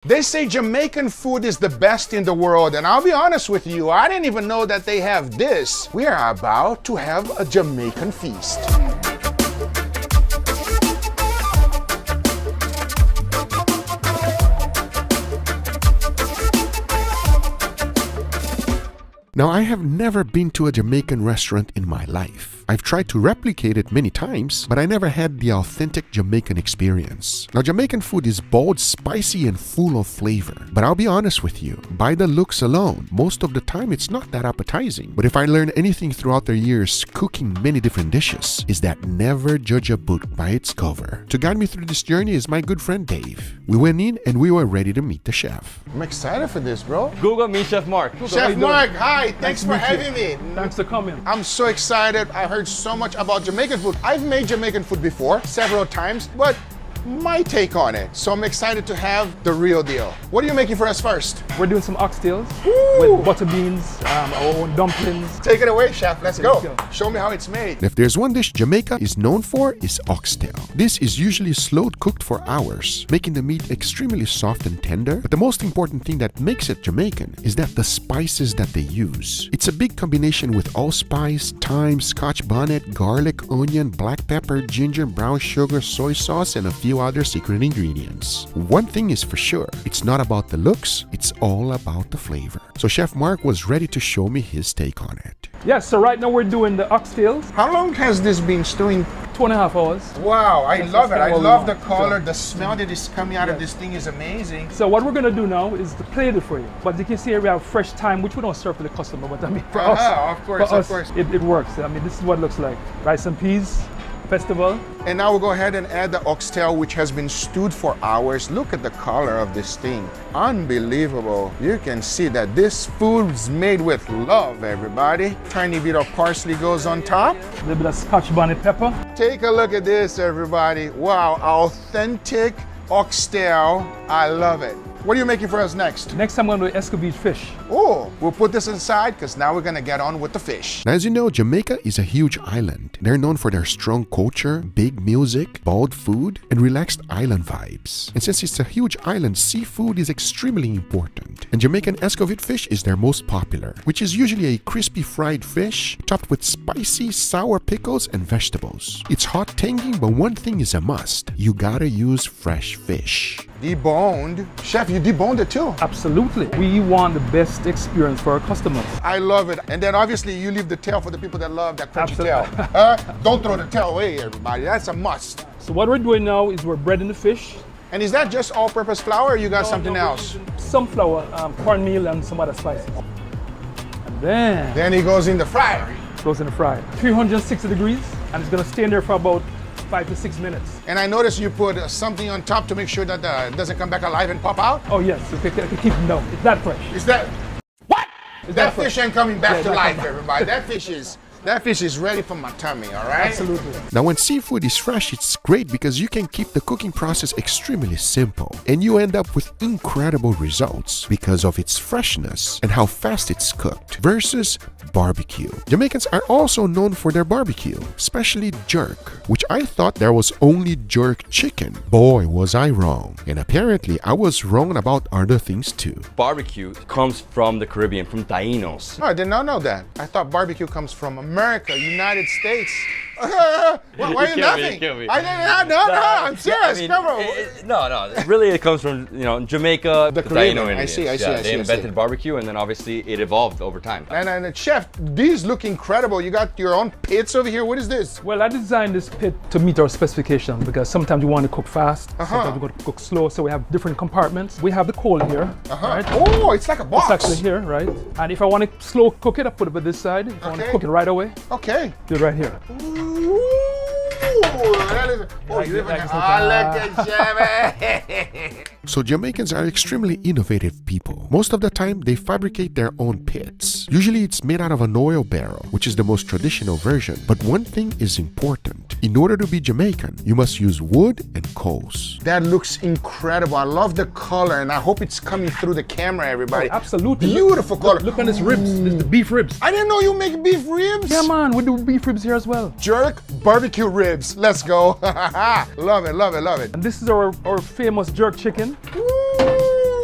They say Jamaican food is the best in the world, and I'll be honest with you, I didn't even know that they have this. We are about to have a Jamaican feast. Now, I have never been to a Jamaican restaurant in my life. I've tried to replicate it many times, but I never had the authentic Jamaican experience. Now, Jamaican food is bold, spicy, and full of flavor. But I'll be honest with you, by the looks alone, most of the time it's not that appetizing. But if I learned anything throughout the years cooking many different dishes, is that never judge a book by its cover. To guide me through this journey is my good friend Dave. We went in and we were ready to meet the chef. I'm excited for this, bro. Google me, Chef Mark. Chef Mark, hi. Thanks for having me. Thanks for coming. I'm so excited. I heard so much about Jamaican food. I've made Jamaican food before, several times, but my take on it. So I'm excited to have the real deal. What are you making for us first? We're doing some oxtails with butter beans, our own dumplings. Take it away, chef. Let's go. Let's go. Show me how it's made. If there's one dish Jamaica is known for, is oxtail. This is usually slow cooked for hours, making the meat extremely soft and tender. But the most important thing that makes it Jamaican is that the spices that they use. It's a big combination with allspice, thyme, scotch bonnet, garlic, onion, black pepper, ginger, brown sugar, soy sauce, and a few other secret ingredients. One thing is for sure, it's not about the looks, it's all about the flavor. So Chef Mark was ready to show me his take on it. Yes, so right now we're doing the oxtails. How long has this been stewing? 2.5 hours. Wow, I love it. I love the color. So, the smell that is coming out of this thing is amazing. So what we're gonna do now is to plate it for you. But you can see here we have fresh thyme, which we don't serve for the customer, but I mean for us. Of course, for of us, course. It works. I mean, this is what it looks like. Rice and peas, festival. And now we'll go ahead and add the oxtail, which has been stewed for hours. Look at the color of this thing. Unbelievable. You can see that this food's made with love, everybody. Tiny bit of parsley goes on top. A little bit of scotch bonnet pepper. Take a look at this, everybody. Wow, authentic oxtail. I love it. What are you making for us next? Next I'm gonna do escovitch fish. Oh, we'll put this inside because now we're gonna get on with the fish. Now, as you know, Jamaica is a huge island. They're known for their strong culture, big music, bold food, and relaxed island vibes. And since it's a huge island, seafood is extremely important. And Jamaican escovitch fish is their most popular, which is usually a crispy fried fish topped with spicy, sour pickles and vegetables. It's hot, tangy, but one thing is a must. You gotta use fresh fish. Deboned. Chef, you deboned it too. Absolutely. We want the best experience for our customers. I love it. And then obviously you leave the tail for the people that love that crunchy Absolutely. tail. Don't throw the tail away, everybody. That's a must. So what we're doing now is we're breading the fish. And is that just all-purpose flour or you got something else? Some flour, cornmeal, and some other spices. And then it goes in the fryer. it goes in the fryer. 360 degrees, and it's gonna stay in there for about 5 to 6 minutes. And I noticed you put something on top to make sure that it doesn't come back alive and pop out. Oh yes, you can keep them down. It's that fresh. Is that what? It's That fresh. fish ain't coming back Yeah, to that life, come back. everybody. That fish is ready for my tummy, all right? Absolutely. Now, when seafood is fresh, it's great because you can keep the cooking process extremely simple and you end up with incredible results because of its freshness and how fast it's cooked versus barbecue. Jamaicans are also known for their barbecue, especially jerk, which I thought there was only jerk chicken. Boy, was I wrong. And apparently, I was wrong about other things too. Barbecue comes from the Caribbean, from Tainos. Oh, I did not know that. I thought barbecue comes from America, United States. Why are you laughing? kill me. I didn't. No, I'm serious. Come on. No. Really, it comes from Jamaica, the Caribbean. Taino I Indians. see. They invented barbecue, and then obviously it evolved over time. And chef, these look incredible. You got your own pits over here. What is this? Well, I designed this pit to meet our specification because sometimes you want to cook fast, sometimes you want to cook slow, so we have different compartments. We have the coal here, right? Oh, it's like a box. It's actually here, right? And if I want to slow cook it, I put it by this side. If I want to cook it right away, Okay. do it right here. So Jamaicans are extremely innovative people. Most of the time, they fabricate their own pits. Usually it's made out of an oil barrel, which is the most traditional version. But one thing is important. In order to be Jamaican, you must use wood and coals. That looks incredible. I love the color, and I hope it's coming through the camera, everybody. Oh, absolutely. Beautiful color. Look on this ribs. This is the beef ribs. I didn't know you make beef ribs. Yeah, man, we do beef ribs here as well. Jerk barbecue ribs. Let's go. Love it, love it, love it. And this is our famous jerk chicken. Ooh.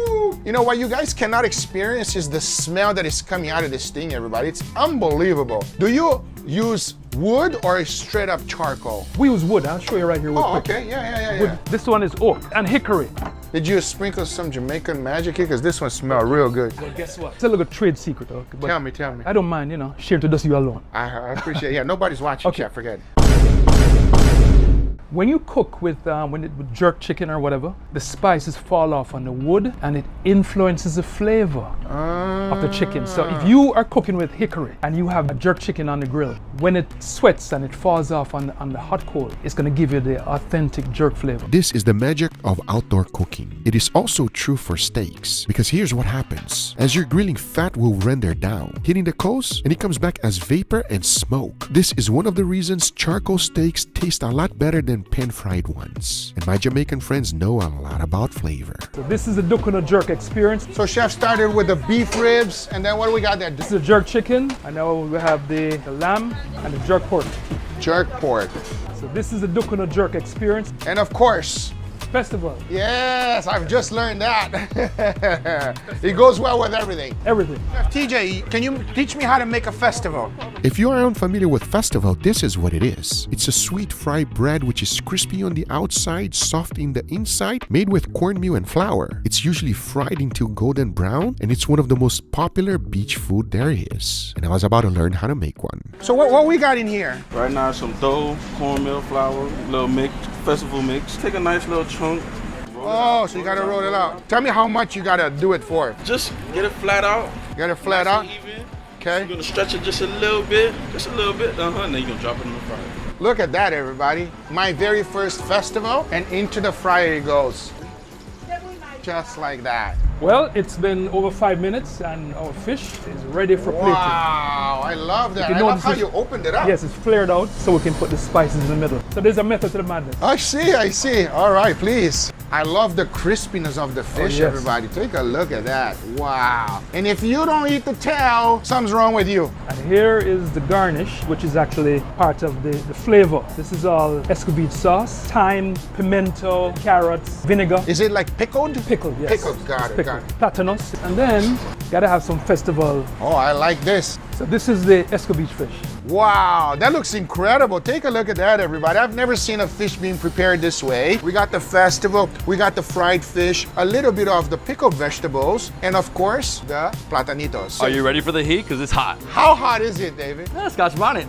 You know what you guys cannot experience is the smell that is coming out of this thing, everybody. It's unbelievable. Do you use wood or straight up charcoal? We use wood. I'll show you right here. Real Oh, quick. okay. Yeah. Wood. This one is oak and hickory. Did you sprinkle some Jamaican magic here? Because this one smells real good. Well, guess what? It's a little trade secret. Okay? But Tell me. I don't mind, sharing to just you alone. I appreciate it. Yeah, nobody's watching, Okay. Chef, forget. When you cook with jerk chicken or whatever, the spices fall off on the wood and it influences the flavor of the chicken. So if you are cooking with hickory and you have a jerk chicken on the grill, when it sweats and it falls off on the hot coal, it's going to give you the authentic jerk flavor. This is the magic of outdoor cooking. It is also true for steaks, because here's what happens. As you're grilling, fat will render down, hitting the coals, and it comes back as vapor and smoke. This is one of the reasons charcoal steaks taste a lot better than pan-fried ones. And my Jamaican friends know a lot about flavor. So this is the Dukunoo jerk experience. So Chef started with the beef ribs, and then what do we got there? This is the jerk chicken, and now we have the lamb and the jerk pork. Jerk pork. So this is the Dukunoo jerk experience. And of course, Festival, yes, I've just learned that. It goes well with everything. everything. TJ, can you teach me how to make a festival? If you are unfamiliar with festival, this is what it is. It's a sweet fried bread which is crispy on the outside, soft in the inside, made with cornmeal and flour. It's usually fried until golden brown, and it's one of the most popular beach food there is. And I was about to learn how to make one. So what we got in here? Right now, some dough, cornmeal, flour, little mix, festival mix. Take a nice little chunk. Oh, so you gotta roll it out. Tell me how much you gotta do it for. Just get it flat out. You got it flat nice out? and even. Okay. You're gonna stretch it just a little bit, and then you're gonna drop it in the fryer. Look at that, everybody. My very first festival, and into the fryer it goes. Just like that. Well, it's been over 5 minutes and our fish is ready for plating. Wow, I love that. You I know love this how is- you opened it up. Yes, it's flared out so we can put the spices in the middle. So there's a method to the madness. I see. All right, please. I love the crispiness of the fish, yes. everybody. Take a look at that. Wow. And if you don't eat the tail, something's wrong with you. And here is the garnish, which is actually part of the flavor. This is all escovitch sauce, thyme, pimento, carrots, vinegar. Is it like pickled? Pickled, yes. Pickled, got it, got it. Platanus. And then, gotta have some festival. Oh, I like this. So this is the escovitch fish. Wow, that looks incredible. Take a look at that, everybody. I've never seen a fish being prepared this way. We got the festival, we got the fried fish, a little bit of the pickled vegetables, and of course, the platanitos. Are you ready for the heat? Because it's hot. How hot is it, David? Scotch bonnet.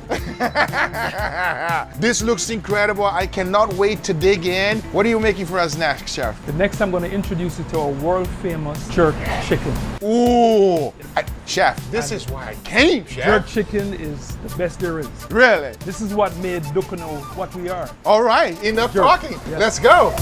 This looks incredible. I cannot wait to dig in. What are you making for us next, Chef? The next I'm gonna introduce you to our world famous jerk chicken. Ooh, Chef, this is why I came, Chef. Jerk chicken is the best there is. Really? This is what made Dukunoo what we are. All right, enough Jerk. talking. Yes. Let's go.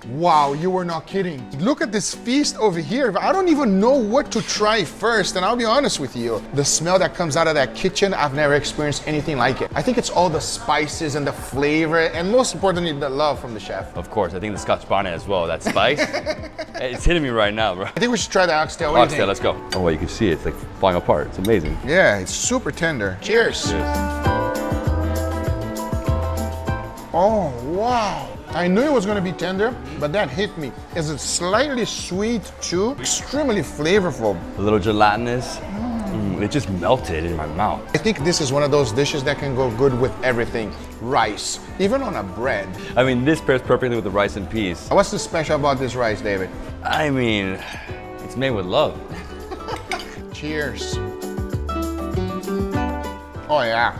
Wow, you were not kidding. Look at this feast over here. I don't even know what to try first, and I'll be honest with you. The smell that comes out of that kitchen, I've never experienced anything like it. I think it's all the spices and the flavor, and most importantly, the love from the chef. Of course, I think the Scotch bonnet as well. That spice. It's hitting me right now, bro. I think we should try the oxtail. What do you Oxtail, think? let's go. Oh, well, you can see it. It's like falling apart. It's amazing. Yeah, it's super tender. Cheers. Oh, wow. I knew it was going to be tender, but that hit me. It's slightly sweet too, extremely flavorful. A little gelatinous. It just melted in my mouth. I think this is one of those dishes that can go good with everything. Rice, even on a bread. I mean, this pairs perfectly with the rice and peas. What's the special about this rice, David? I mean, it's made with love. Cheers. Oh yeah.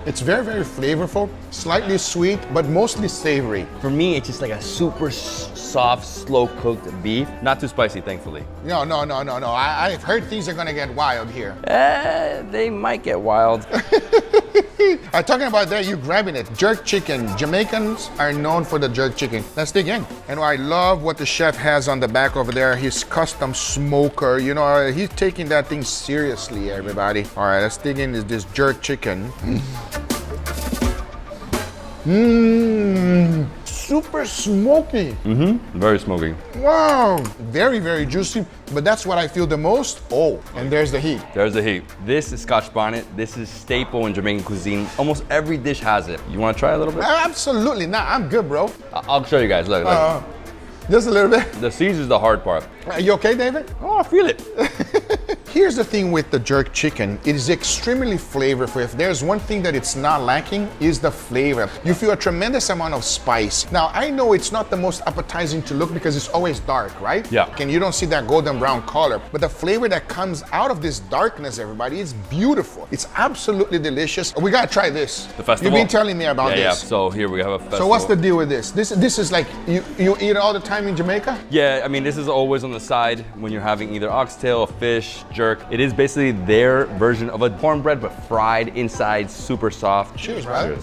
It's very, very flavorful, slightly sweet, but mostly savory. For me, it's just like a super soft, slow-cooked beef. Not too spicy, thankfully. No. I've heard things are gonna get wild here. They might get wild. Talking about that, you grabbing it. Jerk chicken. Jamaicans are known for the jerk chicken. Let's dig in. And I love what the chef has on the back over there. His custom smoker. You know, he's taking that thing seriously, everybody. All right, let's dig in this jerk chicken. super smoky. Very smoky. Wow, very, very juicy, but that's what I feel the most. Oh, and there's the heat. There's the heat. This is Scotch bonnet. This is staple in Jamaican cuisine. Almost every dish has it. You want to try a little bit? Absolutely not, I'm good, bro. I'll show you guys. Look. Just a little bit. The Caesar's the hard part. Are you okay, David? Oh, I feel it. Here's the thing with the jerk chicken. It is extremely flavorful. If there's one thing that it's not lacking, is the flavor. You feel a tremendous amount of spice. Now, I know it's not the most appetizing to look because it's always dark, right? Yeah. And you don't see that golden brown color. But the flavor that comes out of this darkness, everybody, is beautiful. It's absolutely delicious. We gotta try this. The festival? You've been telling me about this. Yeah, so here we have a festival. So what's the deal with this? This is like, you eat it all the time in Jamaica? Yeah, I mean, this is always on the side when you're having either oxtail, fish, jerk. It is basically their version of a cornbread, but fried inside, super soft. Cheers, brother.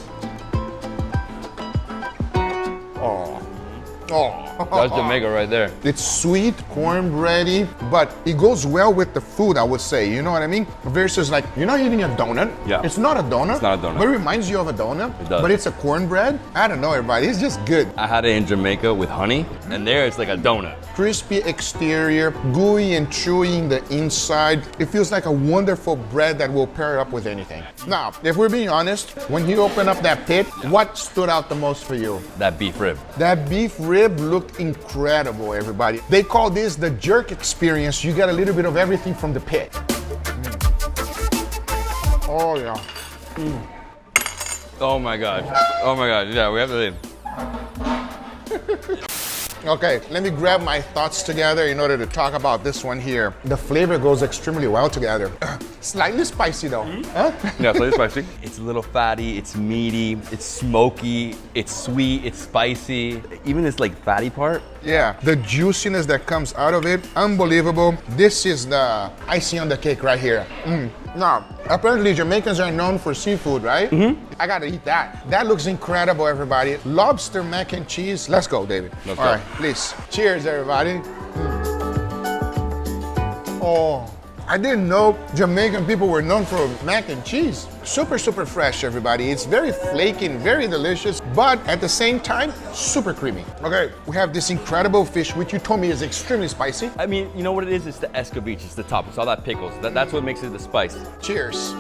Oh. That's Jamaica right there. It's sweet, cornbready, but it goes well with the food, I would say. You know what I mean? Versus like, you're not eating a donut. Yeah. It's not a donut. It's not a donut. But it reminds you of a donut. It does. But it's a cornbread. I don't know, everybody. It's just good. I had it in Jamaica with honey, and there it's like a donut. Crispy exterior, gooey and chewy in the inside. It feels like a wonderful bread that will pair up with anything. Now, if we're being honest, when you open up that pit, what stood out the most for you? That beef rib. That beef rib looked incredible, everybody. They call this the jerk experience. You get a little bit of everything from the pit. Oh, yeah. Oh my God. Oh my God. Yeah, we have to leave. Okay, let me grab my thoughts together in order to talk about this one here. The flavor goes extremely well together. Slightly spicy though. Huh? Yeah, slightly spicy. It's a little fatty, it's meaty, it's smoky, it's sweet, it's spicy. Even this like fatty part. Yeah, the juiciness that comes out of it, unbelievable. This is the icing on the cake right here. Now, apparently Jamaicans are known for seafood, right? I gotta eat that. That looks incredible, everybody. Lobster mac and cheese. Let's go, David. Let's All go. right, please. Cheers, everybody. Oh, I didn't know Jamaican people were known for mac and cheese. Super, super fresh, everybody. It's very flaky and very delicious, but at the same time, super creamy. Okay, we have this incredible fish, which you told me is extremely spicy. I mean, you know what it is? It's the escovitch, it's the top. It's all that pickles. That's what makes it the spice. Cheers.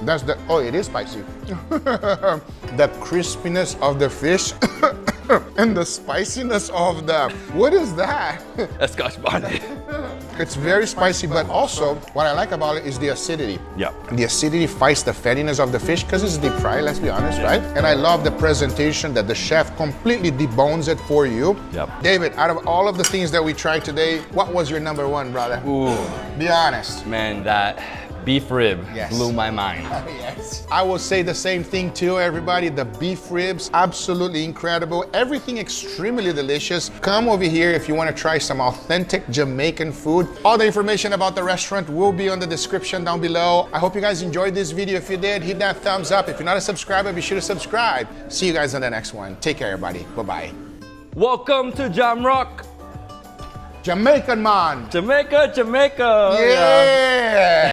That's the, oh, it is spicy. The crispiness of the fish and the spiciness of the, what is that? That's Scotch bonnet. It's very spicy, but also what I like about it is the acidity. Yeah. The acidity fights the fattiness of the fish because it's deep fried, let's be honest, right? And I love the presentation that the chef completely debones it for you. Yep. David, out of all of the things that we tried today, what was your number one, brother? Ooh, Be honest. man, that beef rib blew my mind. Yes. I will say the same thing too, everybody. The beef ribs, absolutely incredible. Everything extremely delicious. Come over here if you want to try some authentic Jamaican food. All the information about the restaurant will be on the description down below. I hope you guys enjoyed this video. If you did, hit that thumbs up. If you're not a subscriber, be sure to subscribe. See you guys on the next one. Take care, everybody. Bye-bye. Welcome to Jamrock. Jamaican man. Jamaica, Jamaica. Yeah.